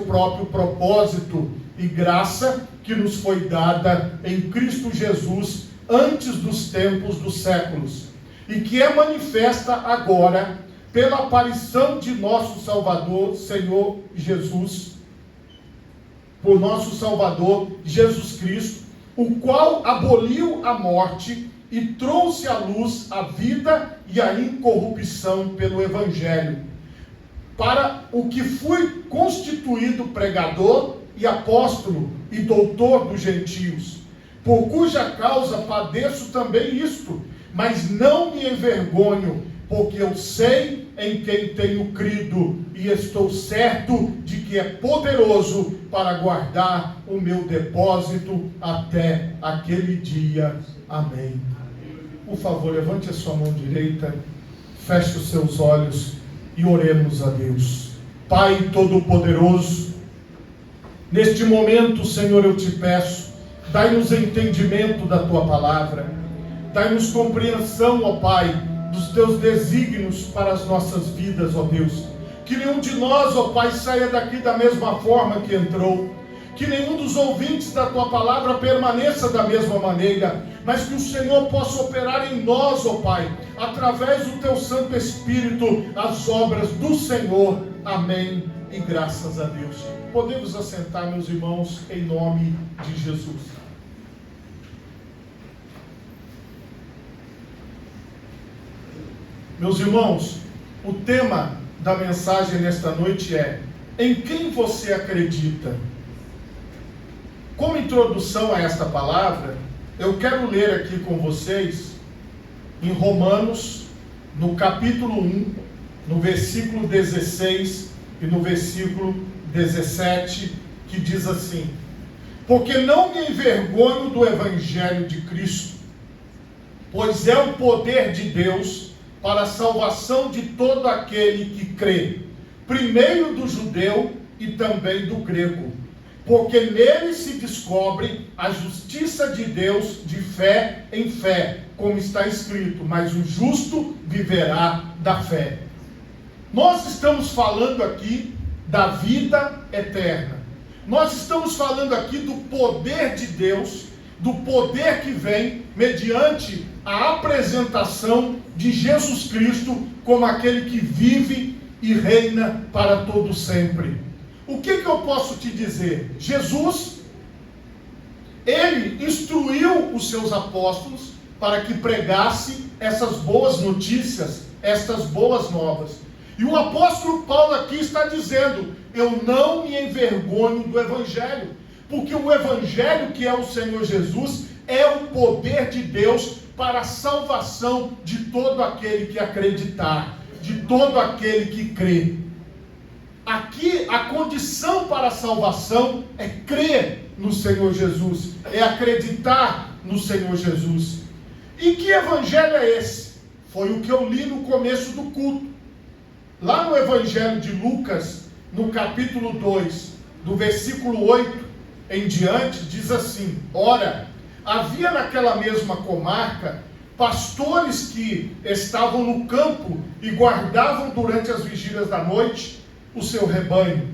o próprio propósito e graça que nos foi dada em Cristo Jesus antes dos tempos dos séculos, e que é manifesta agora pela aparição de nosso Salvador, Senhor Jesus, por nosso Salvador Jesus Cristo, o qual aboliu a morte e trouxe à luz a vida e a incorrupção pelo Evangelho, para o que fui constituído pregador e apóstolo e doutor dos gentios, por cuja causa padeço também isto, mas não me envergonho, porque eu sei em quem tenho crido, e estou certo de que é poderoso para guardar o meu depósito até aquele dia. Amém. Por favor, levante a sua mão direita, feche os seus olhos e oremos a Deus. Pai Todo-Poderoso, neste momento, Senhor, eu te peço, dai-nos entendimento da tua palavra, dai-nos compreensão, ó Pai, dos teus desígnios para as nossas vidas, ó Deus. Que nenhum de nós, ó Pai, saia daqui da mesma forma que entrou. Que nenhum dos ouvintes da tua palavra permaneça da mesma maneira, mas que o Senhor possa operar em nós, ó Pai, através do teu Santo Espírito, as obras do Senhor. Amém. E graças a Deus. Podemos assentar, meus irmãos, em nome de Jesus. Meus irmãos, o tema da mensagem nesta noite é: em quem você acredita? Como introdução a esta palavra, eu quero ler aqui com vocês em Romanos, no capítulo 1, no versículo 16 e no versículo 17, que diz assim: porque não me envergonho do Evangelho de Cristo, pois é o poder de Deus para a salvação de todo aquele que crê, primeiro do judeu e também do grego, porque nele se descobre a justiça de Deus de fé em fé, como está escrito, mas o justo viverá da fé. Nós estamos falando aqui da vida eterna. Nós estamos falando aqui do poder de Deus, do poder que vem mediante a apresentação de Jesus Cristo como aquele que vive e reina para todo sempre. O que eu posso te dizer? Jesus, ele instruiu os seus apóstolos para que pregasse essas boas notícias, estas boas novas. E o apóstolo Paulo aqui está dizendo: eu não me envergonho do Evangelho, porque o Evangelho, que é o Senhor Jesus, é o poder de Deus para a salvação de todo aquele que acreditar, de todo aquele que crê. Aqui a condição para a salvação é crer no Senhor Jesus, é acreditar no Senhor Jesus. E que evangelho é esse? Foi o que eu li no começo do culto. Lá no Evangelho de Lucas, no capítulo 2, do versículo 8 em diante, diz assim: ora, havia naquela mesma comarca pastores que estavam no campo e guardavam durante as vigílias da noite o seu rebanho.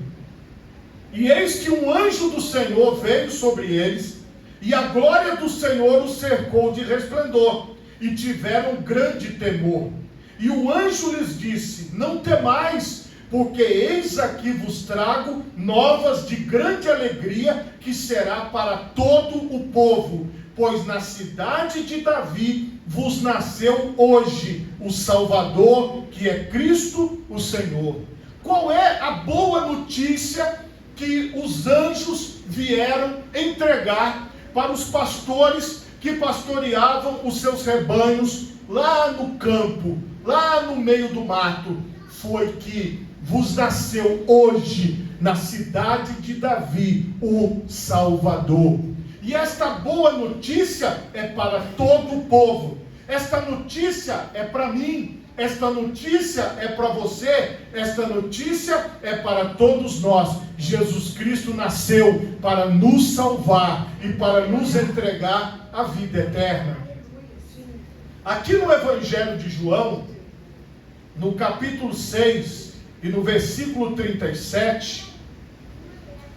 E eis que um anjo do Senhor veio sobre eles, e a glória do Senhor os cercou de resplendor, e tiveram grande temor. E o anjo lhes disse: não temais, porque eis aqui vos trago novas de grande alegria, que será para todo o povo, pois na cidade de Davi vos nasceu hoje o Salvador, que é Cristo o Senhor. Qual é a boa notícia que os anjos vieram entregar para os pastores que pastoreavam os seus rebanhos lá no campo, lá no meio do mato? Foi que vos nasceu hoje na cidade de Davi o Salvador. E esta boa notícia é para todo o povo. Esta notícia é para mim, esta notícia é para você, esta notícia é para todos nós. Jesus Cristo nasceu para nos salvar e para nos entregar a vida eterna. Aqui no Evangelho de João, no capítulo 6 e no versículo 37,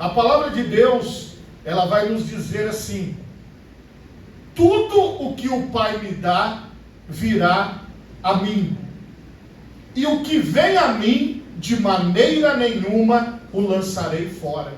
A palavra de Deus, ela vai nos dizer assim: tudo o que o Pai me dá, virá a mim. E o que vem a mim, de maneira nenhuma o lançarei fora.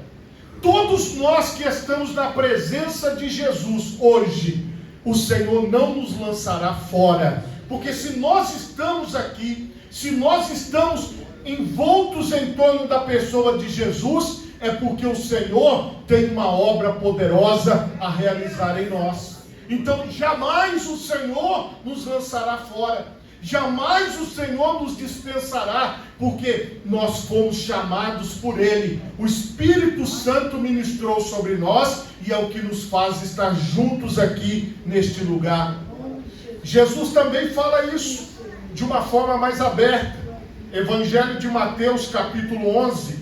Todos nós que estamos na presença de Jesus hoje, o Senhor não nos lançará fora. Porque se nós estamos aqui, se nós estamos envoltos em torno da pessoa de Jesus, é porque o Senhor tem uma obra poderosa a realizar em nós. Então jamais o Senhor nos lançará fora, jamais o Senhor nos dispensará, porque nós fomos chamados por Ele. O Espírito Santo ministrou sobre nós e é o que nos faz estar juntos aqui neste lugar. Jesus também fala isso de uma forma mais aberta. Evangelho de Mateus, capítulo 11,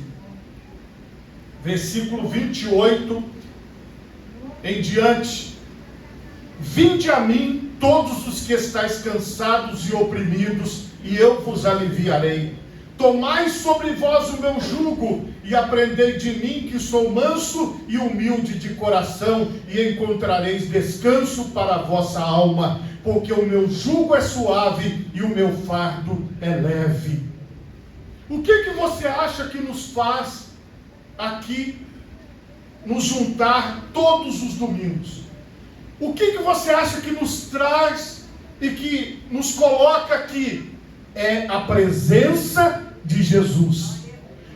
versículo 28 em diante: vinde a mim todos os que estáis cansados e oprimidos, e eu vos aliviarei. Tomai sobre vós o meu jugo, e aprendei de mim, que sou manso e humilde de coração, e encontrareis descanso para a vossa alma, porque o meu jugo é suave e o meu fardo é leve. O que você acha que nos faz aqui nos juntar todos os domingos? O que você acha que nos traz e que nos coloca aqui? É a presença de Jesus.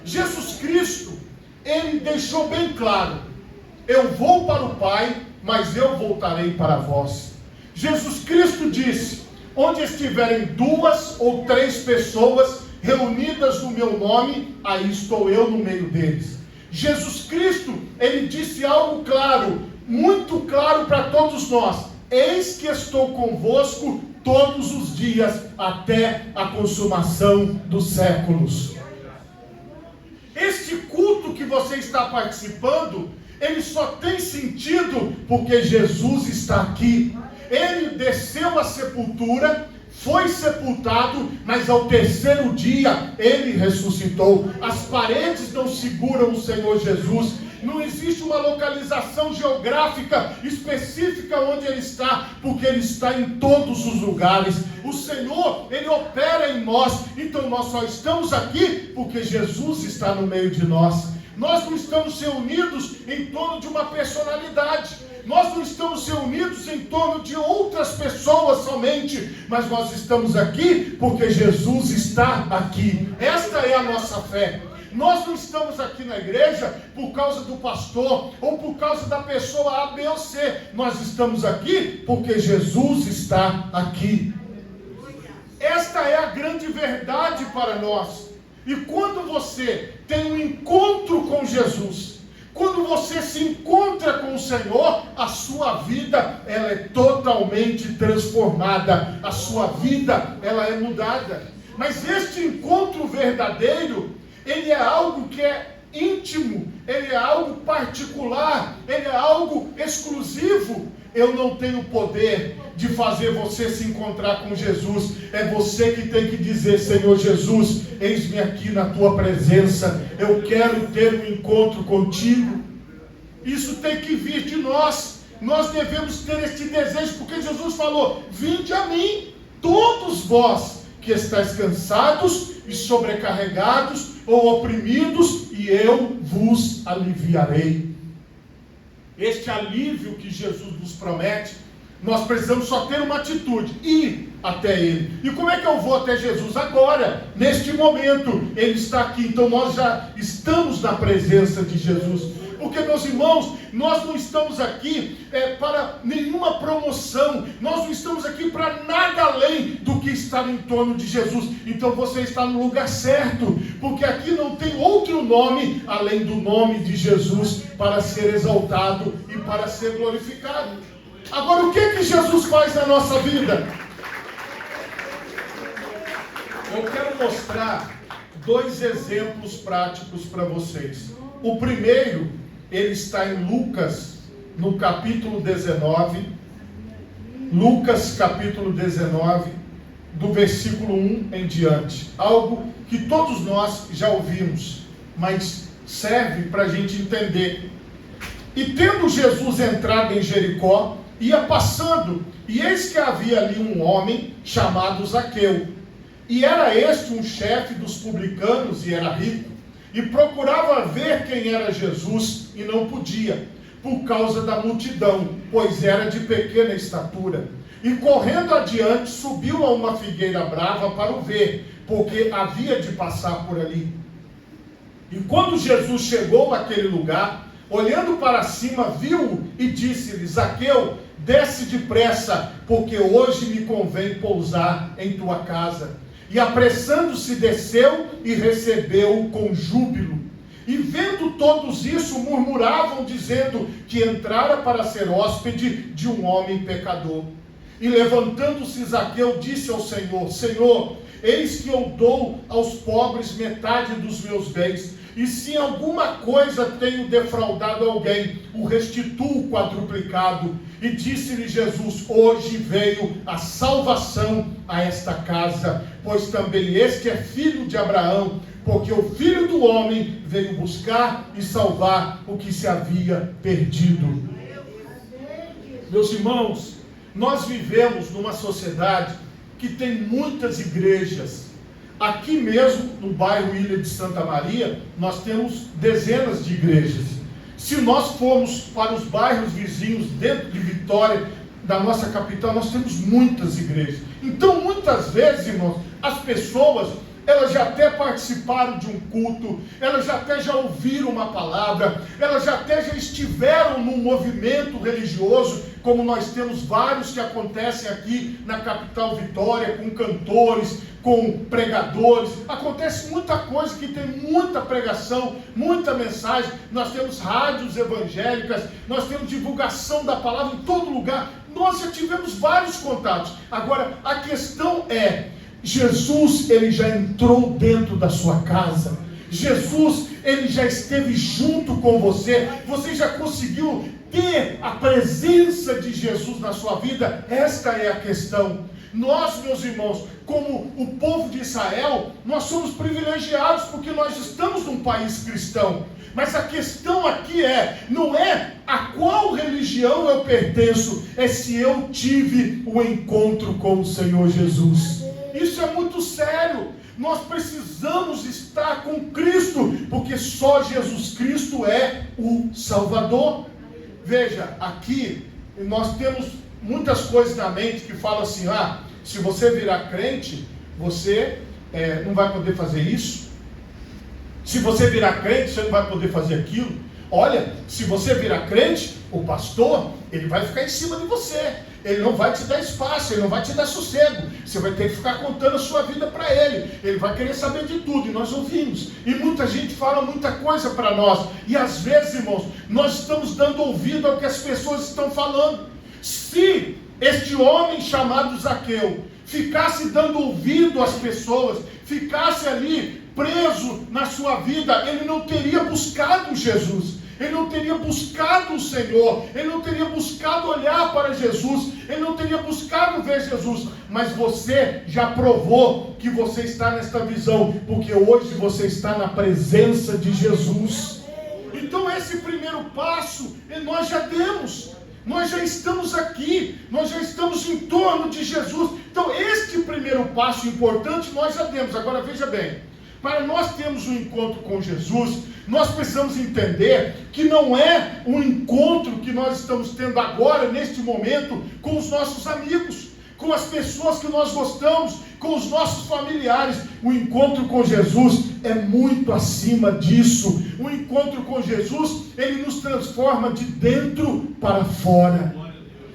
Jesus Cristo, Ele deixou bem claro: eu vou para o Pai, mas eu voltarei para vós. Jesus Cristo disse: onde estiverem 2 ou 3 pessoas reunidas no meu nome, aí estou eu no meio deles. Jesus Cristo, Ele disse algo claro, muito claro para todos nós: eis que estou convosco todos os dias, até a consumação dos séculos. Este culto que você está participando, ele só tem sentido porque Jesus está aqui. Ele desceu à sepultura, foi sepultado, mas ao 3º dia ele ressuscitou. As paredes não seguram o Senhor Jesus. Não existe uma localização geográfica específica onde Ele está, porque Ele está em todos os lugares. O Senhor, Ele opera em nós. Então nós só estamos aqui porque Jesus está no meio de nós. Nós não estamos reunidos em torno de uma personalidade. Nós não estamos reunidos em torno de outras pessoas somente, mas nós estamos aqui porque Jesus está aqui. Esta é a nossa fé. Nós não estamos aqui na igreja por causa do pastor ou por causa da pessoa A, B ou C. Nós estamos aqui porque Jesus está aqui. Esta é a grande verdade para nós. E quando você tem um encontro com Jesus, quando você se encontra com o Senhor, a sua vida ela é totalmente transformada. A sua vida ela é mudada. Mas este encontro verdadeiro, ele é algo que é íntimo, ele é algo particular, ele é algo exclusivo. Eu não tenho poder de fazer você se encontrar com Jesus. É você que tem que dizer: Senhor Jesus, eis-me aqui na tua presença, eu quero ter um encontro contigo. Isso tem que vir de nós. Nós devemos ter este desejo, porque Jesus falou: vinde a mim, todos vós que estáis cansados e sobrecarregados ou oprimidos, e eu vos aliviarei. Este alívio que Jesus nos promete, nós precisamos só ter uma atitude: ir até Ele. E como é que eu vou até Jesus? Agora, neste momento, Ele está aqui. Então nós já estamos na presença de Jesus. Porque, meus irmãos, nós não estamos aqui para nenhuma promoção. Nós não estamos aqui para nada além do que estar em torno de Jesus. Então você está no lugar certo, porque aqui não tem outro nome além do nome de Jesus para ser exaltado e para ser glorificado. Agora, o que Jesus faz na nossa vida? Eu quero mostrar 2 exemplos práticos para vocês. O primeiro, ele está em Lucas, no capítulo 19. Lucas, capítulo 19, do versículo 1 em diante. Algo que todos nós já ouvimos, mas serve para a gente entender. E tendo Jesus entrado em Jericó, ia passando, e eis que havia ali um homem chamado Zaqueu. E era este um chefe dos publicanos e era rico, e procurava ver quem era Jesus, e não podia, por causa da multidão, pois era de pequena estatura. E correndo adiante, subiu a uma figueira brava para o ver, porque havia de passar por ali. E quando Jesus chegou àquele lugar, olhando para cima, viu e disse-lhe: Zaqueu, desce depressa, porque hoje me convém pousar em tua casa. E apressando-se desceu e recebeu-o com júbilo. E vendo todos isso, murmuravam, dizendo que entrara para ser hóspede de um homem pecador. E levantando-se Zaqueu, disse ao Senhor: Senhor, eis que eu dou aos pobres metade dos meus bens, e se em alguma coisa tenho defraudado alguém, o restituo quadruplicado. E disse-lhe Jesus: hoje veio a salvação a esta casa, pois também este é filho de Abraão, porque o Filho do Homem veio buscar e salvar o que se havia perdido. Meus irmãos, nós vivemos numa sociedade que tem muitas igrejas. Aqui mesmo, no bairro Ilha de Santa Maria, nós temos dezenas de igrejas. Se nós formos para os bairros vizinhos, dentro de Vitória, da nossa capital, nós temos muitas igrejas. Então, muitas vezes, irmãos, as pessoas, elas já até participaram de um culto, elas já até já ouviram uma palavra, elas já até já estiveram num movimento religioso, como nós temos vários que acontecem aqui na capital Vitória, com cantores, com pregadores. Acontece muita coisa, que tem muita pregação, muita mensagem. Nós temos rádios evangélicas, nós temos divulgação da palavra em todo lugar. Nós já tivemos vários contatos. Agora, a questão é: Jesus, ele já entrou dentro da sua casa. Jesus, ele já esteve junto com você. Você já conseguiu ter a presença de Jesus na sua vida? Esta é a questão. Nós, meus irmãos, como o povo de Israel, nós somos privilegiados porque nós estamos num país cristão. Mas a questão aqui não é a qual religião eu pertenço, é se eu tive o encontro com o Senhor Jesus. Isso é muito sério. Nós precisamos estar com Cristo, porque só Jesus Cristo é o Salvador. Veja, aqui nós temos muitas coisas na mente que falam assim: se você virar crente, você não vai poder fazer isso. Se você virar crente, você não vai poder fazer aquilo. Olha, se você virar crente, o pastor, ele vai ficar em cima de você. Ele não vai te dar espaço, ele não vai te dar sossego. Você vai ter que ficar contando a sua vida para ele. Ele vai querer saber de tudo, e nós ouvimos. E muita gente fala muita coisa para nós. E às vezes, irmãos, nós estamos dando ouvido ao que as pessoas estão falando. Se este homem chamado Zaqueu ficasse dando ouvido às pessoas, ficasse ali preso na sua vida, ele não teria buscado Jesus, ele não teria buscado o Senhor, ele não teria buscado olhar para Jesus, ele não teria buscado ver Jesus. Mas você já provou que você está nesta visão, porque hoje você está na presença de Jesus. Então esse primeiro passo nós já demos. Nós já estamos aqui, nós já estamos em torno de Jesus. Então este primeiro passo importante nós já demos. Agora veja bem, para nós termos um encontro com Jesus, nós precisamos entender que não é um encontro que nós estamos tendo agora, neste momento, com os nossos amigos, com as pessoas que nós gostamos, com os nossos familiares. O encontro com Jesus é muito acima disso. O encontro com Jesus, ele nos transforma de dentro para fora.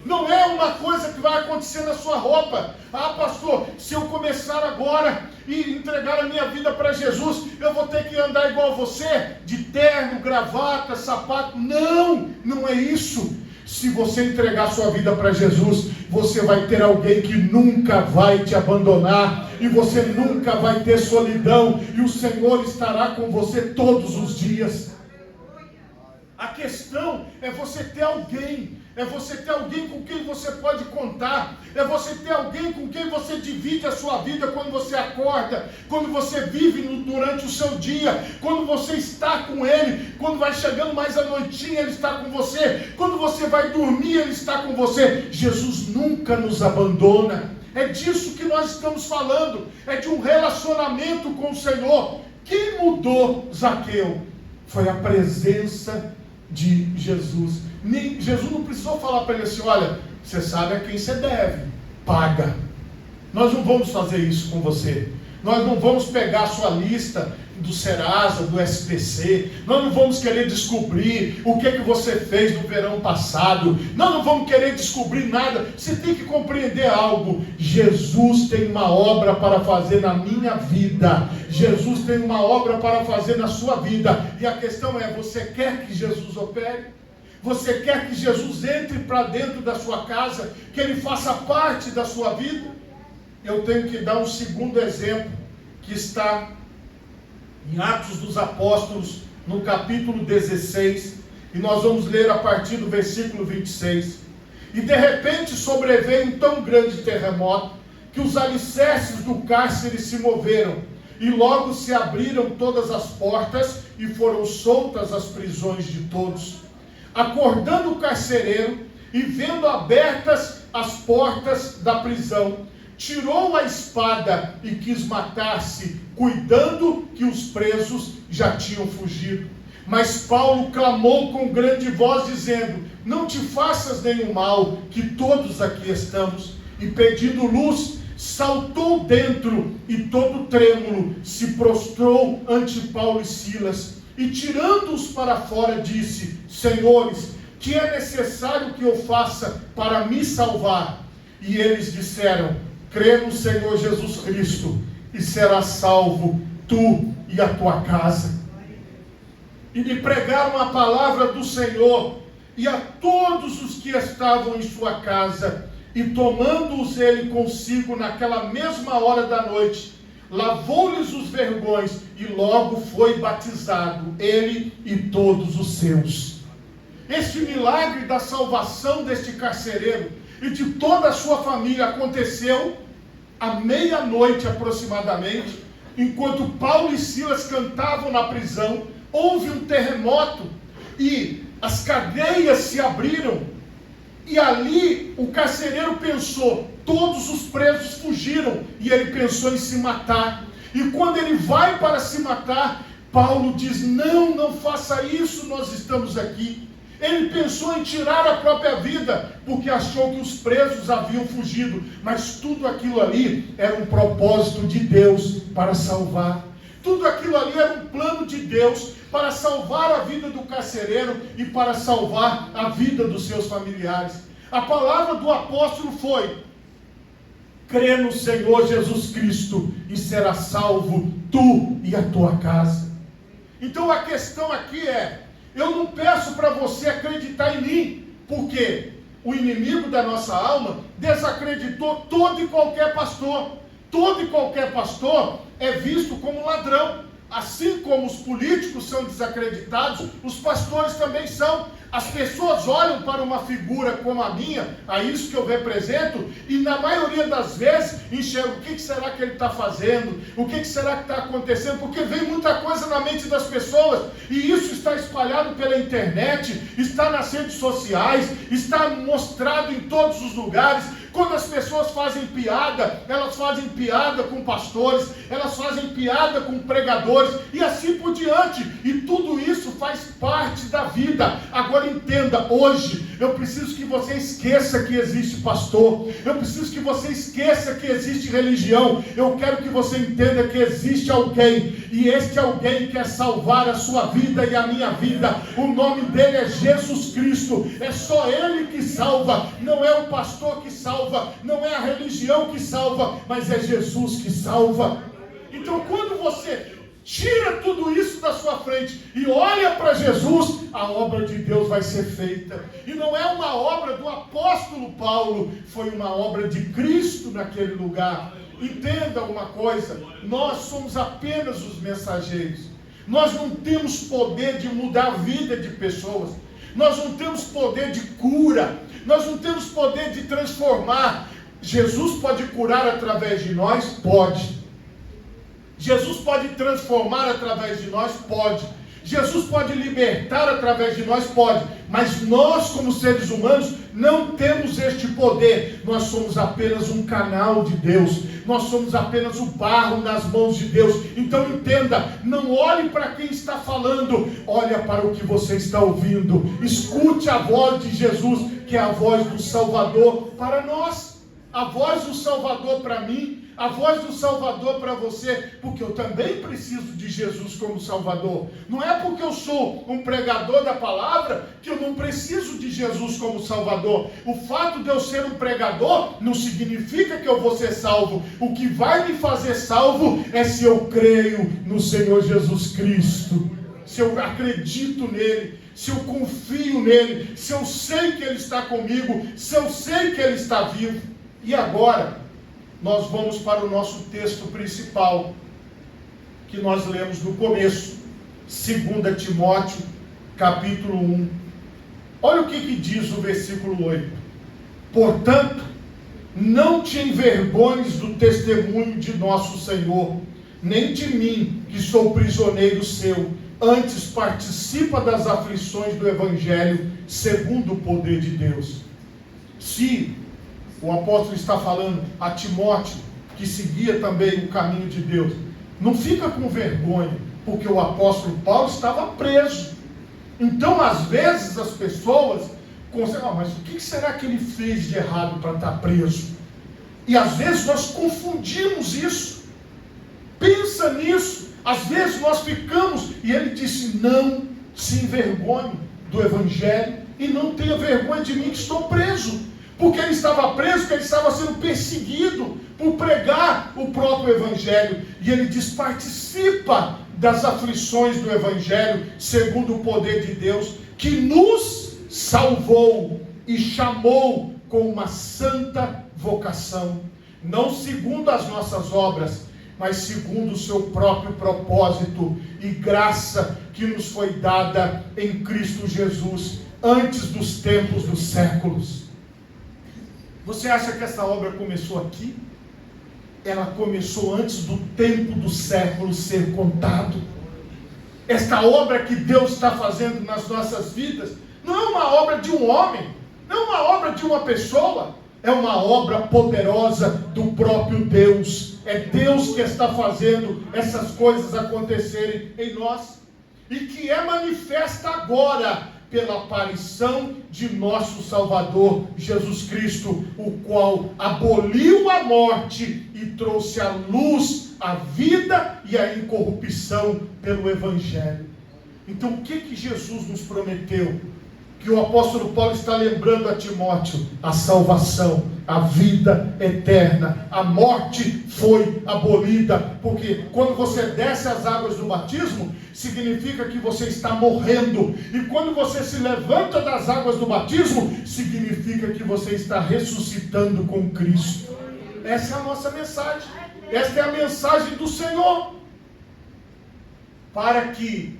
Não é uma coisa que vai acontecer na sua roupa. Pastor, se eu começar agora e entregar a minha vida para Jesus, eu vou ter que andar igual você, de terno, gravata, sapato. Não é isso. Se você entregar sua vida para Jesus, você vai ter alguém que nunca vai te abandonar, e você nunca vai ter solidão, e o Senhor estará com você todos os dias. A questão é você ter alguém. É você ter alguém com quem você pode contar. É você ter alguém com quem você divide a sua vida quando você acorda, quando você vive durante o seu dia, quando você está com Ele, quando vai chegando mais a noitinha, Ele está com você, quando você vai dormir, Ele está com você. Jesus nunca nos abandona. É disso que nós estamos falando. É de um relacionamento com o Senhor. Quem mudou Zaqueu? Foi a presença de Jesus. Jesus não precisou falar para ele assim: olha, você sabe a quem você deve, paga. Nós não vamos fazer isso com você. Nós não vamos pegar a sua lista do Serasa, do SPC. Nós não vamos querer descobrir o que você fez no verão passado. Nós não vamos querer descobrir nada. Você tem que compreender algo. Jesus tem uma obra para fazer na minha vida. Jesus tem uma obra para fazer na sua vida. E a questão é: você quer que Jesus opere? Você quer que Jesus entre para dentro da sua casa? Que Ele faça parte da sua vida? Eu tenho que dar um segundo exemplo, que está em Atos dos Apóstolos, no capítulo 16, e nós vamos ler a partir do versículo 26. E de repente sobreveio um tão grande terremoto, que os alicerces do cárcere se moveram, e logo se abriram todas as portas, e foram soltas as prisões de todos. Acordando o carcereiro, e vendo abertas as portas da prisão, tirou a espada e quis matar-se, cuidando que os presos já tinham fugido. Mas Paulo clamou com grande voz, dizendo: não te faças nenhum mal, que todos aqui estamos. E pedindo luz, saltou dentro, e todo trêmulo se prostrou ante Paulo e Silas. E tirando-os para fora, disse: senhores, que é necessário que eu faça para me salvar? E eles disseram: crê no Senhor Jesus Cristo, e serás salvo, tu e a tua casa. E lhe pregaram a palavra do Senhor, e a todos os que estavam em sua casa. E tomando-os ele consigo naquela mesma hora da noite, lavou-lhes os vergões, e logo foi batizado, ele e todos os seus. Este milagre da salvação deste carcereiro e de toda a sua família aconteceu à meia-noite aproximadamente, enquanto Paulo e Silas cantavam na prisão. Houve um terremoto, e as cadeias se abriram, e ali o carcereiro pensou: todos os presos fugiram, e ele pensou em se matar. E quando ele vai para se matar, Paulo diz: não faça isso, nós estamos aqui. Ele pensou em tirar a própria vida, porque achou que os presos haviam fugido, mas tudo aquilo ali era um propósito de Deus para salvar. Tudo aquilo ali era um plano de Deus para salvar a vida do carcereiro e para salvar a vida dos seus familiares. A palavra do apóstolo foi: crê no Senhor Jesus Cristo e será salvo tu e a tua casa. Então a questão aqui é: eu não peço para você acreditar em mim, porque o inimigo da nossa alma desacreditou todo e qualquer pastor. Todo e qualquer pastor é visto como ladrão. Assim como os políticos são desacreditados, os pastores também são. As pessoas olham para uma figura como a minha, a isso que eu represento, e na maioria das vezes enxergam: o que será que ele está fazendo? O que será que está acontecendo? Porque vem muita coisa na mente das pessoas, e isso está espalhado pela internet, está nas redes sociais, está mostrado em todos os lugares. Quando as pessoas fazem piada, elas fazem piada com pastores, elas fazem piada com pregadores, e assim por diante, e tudo isso faz parte da vida. Agora entenda, hoje eu preciso que você esqueça que existe pastor, eu preciso que você esqueça que existe religião. Eu quero que você entenda que existe alguém, e este alguém quer salvar a sua vida e a minha vida. O nome dele é Jesus Cristo. É só ele que salva, não é o pastor que salva, não é a religião que salva, mas é Jesus que salva. Então quando você tira tudo isso da sua frente e olha para Jesus, a obra de Deus vai ser feita. E não é uma obra do apóstolo Paulo, foi uma obra de Cristo naquele lugar. Entenda uma coisa: nós somos apenas os mensageiros. Nós não temos poder de mudar a vida de pessoas. Nós não temos poder de cura. Nós não temos poder de transformar. Jesus pode curar através de nós? Pode. Jesus pode transformar através de nós? Pode. Jesus pode libertar através de nós? Pode. Mas nós, como seres humanos, não temos este poder. Nós somos apenas um canal de Deus. Nós somos apenas o barro nas mãos de Deus. Então entenda, não olhe para quem está falando, olha para o que você está ouvindo. Escute a voz de Jesus, que é a voz do Salvador para nós. A voz do Salvador para mim, a voz do Salvador para você, porque eu também preciso de Jesus como Salvador. Não é porque eu sou um pregador da palavra que eu não preciso de Jesus como Salvador. O fato de eu ser um pregador não significa que eu vou ser salvo. O que vai me fazer salvo é se eu creio no Senhor Jesus Cristo, se eu acredito nele, se eu confio nele, se eu sei que ele está comigo, se eu sei que ele está vivo. E agora, nós vamos para o nosso texto principal, que nós lemos no começo, 2 Timóteo, capítulo 1. Olha o que diz o versículo 8. Portanto, não te envergonhes do testemunho de nosso Senhor, nem de mim, que sou prisioneiro seu. Antes participa das aflições do Evangelho, segundo o poder de Deus. Se o apóstolo está falando a Timóteo, que seguia também o caminho de Deus, não fica com vergonha, porque o apóstolo Paulo estava preso. Então, às vezes, as pessoas consideram, mas o que será que ele fez de errado para estar preso? E às vezes nós confundimos isso. Pensa nisso. Às vezes nós ficamos, e ele disse, não se envergonhe do Evangelho, e não tenha vergonha de mim que estou preso. Porque ele estava preso, porque ele estava sendo perseguido por pregar o próprio Evangelho. E ele diz, participa das aflições do Evangelho, segundo o poder de Deus, que nos salvou e chamou com uma santa vocação, não segundo as nossas obras, mas segundo o seu próprio propósito e graça que nos foi dada em Cristo Jesus, antes dos tempos dos séculos. Você acha que essa obra começou aqui? Ela começou antes do tempo do século ser contado. Esta obra que Deus está fazendo nas nossas vidas não é uma obra de um homem, não é uma obra de uma pessoa, é uma obra poderosa do próprio Deus. É Deus que está fazendo essas coisas acontecerem em nós, e que é manifesta agora pela aparição de nosso Salvador Jesus Cristo, o qual aboliu a morte e trouxe à luz a vida e a incorrupção pelo Evangelho. Então, o que Jesus nos prometeu? Que o apóstolo Paulo está lembrando a Timóteo: a salvação, a vida eterna. A morte foi abolida, porque quando você desce as águas do batismo, significa que você está morrendo, e quando você se levanta das águas do batismo, significa que você está ressuscitando com Cristo. Essa é a nossa mensagem, esta é a mensagem do Senhor. Para que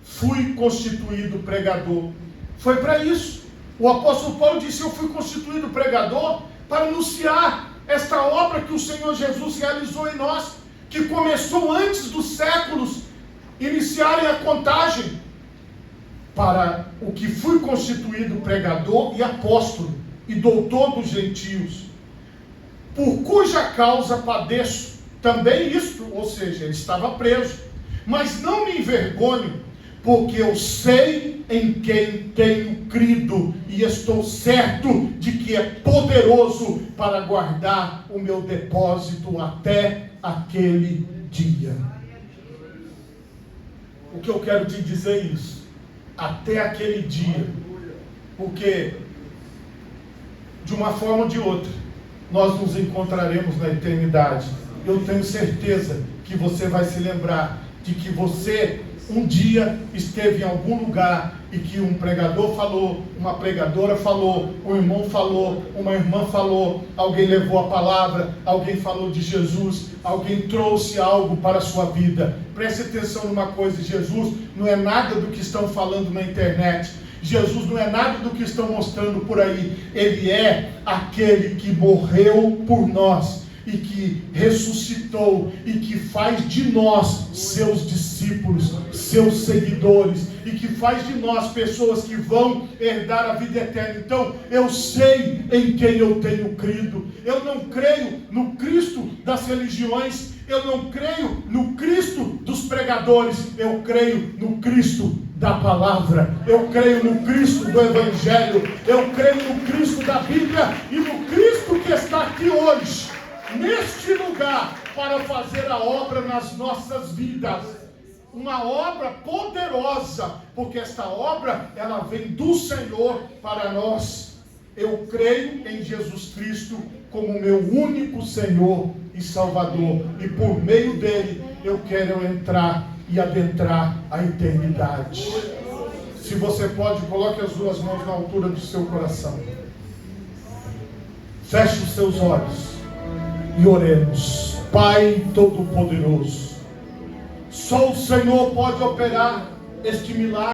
fui constituído pregador, foi para isso. O apóstolo Paulo disse: eu fui constituído pregador para anunciar esta obra que o Senhor Jesus realizou em nós, que começou antes dos séculos iniciarem a contagem, para o que fui constituído pregador e apóstolo e doutor dos gentios, por cuja causa padeço também isto. Ou seja, ele estava preso, mas não me envergonho, porque eu sei em quem tenho crido, e estou certo de que é poderoso para guardar o meu depósito até aquele dia. O que eu quero te dizer é isso: até aquele dia, porque de uma forma ou de outra nós nos encontraremos na eternidade. Eu tenho certeza que você vai se lembrar de que você um dia esteve em algum lugar e que um pregador falou, uma pregadora falou, um irmão falou, uma irmã falou, alguém levou a palavra, alguém falou de Jesus, alguém trouxe algo para a sua vida. Preste atenção numa coisa: Jesus não é nada do que estão falando na internet. Jesus não é nada do que estão mostrando por aí. Ele é aquele que morreu por nós e que ressuscitou e que faz de nós seus discípulos, seus seguidores, e que faz de nós pessoas que vão herdar a vida eterna. Então eu sei em quem eu tenho crido. Eu não creio no Cristo das religiões, eu não creio no Cristo dos pregadores, eu creio no Cristo da palavra, eu creio no Cristo do Evangelho, eu creio no Cristo da Bíblia e no Cristo que está aqui hoje, neste lugar, para fazer a obra nas nossas vidas. Uma obra poderosa, porque esta obra, ela vem do Senhor para nós. Eu creio em Jesus Cristo como meu único Senhor e Salvador, e por meio dele eu quero entrar e adentrar a eternidade. Se você pode, coloque as duas mãos na altura do seu coração, feche os seus olhos e oremos. Pai Todo-Poderoso, só o Senhor pode operar este milagre.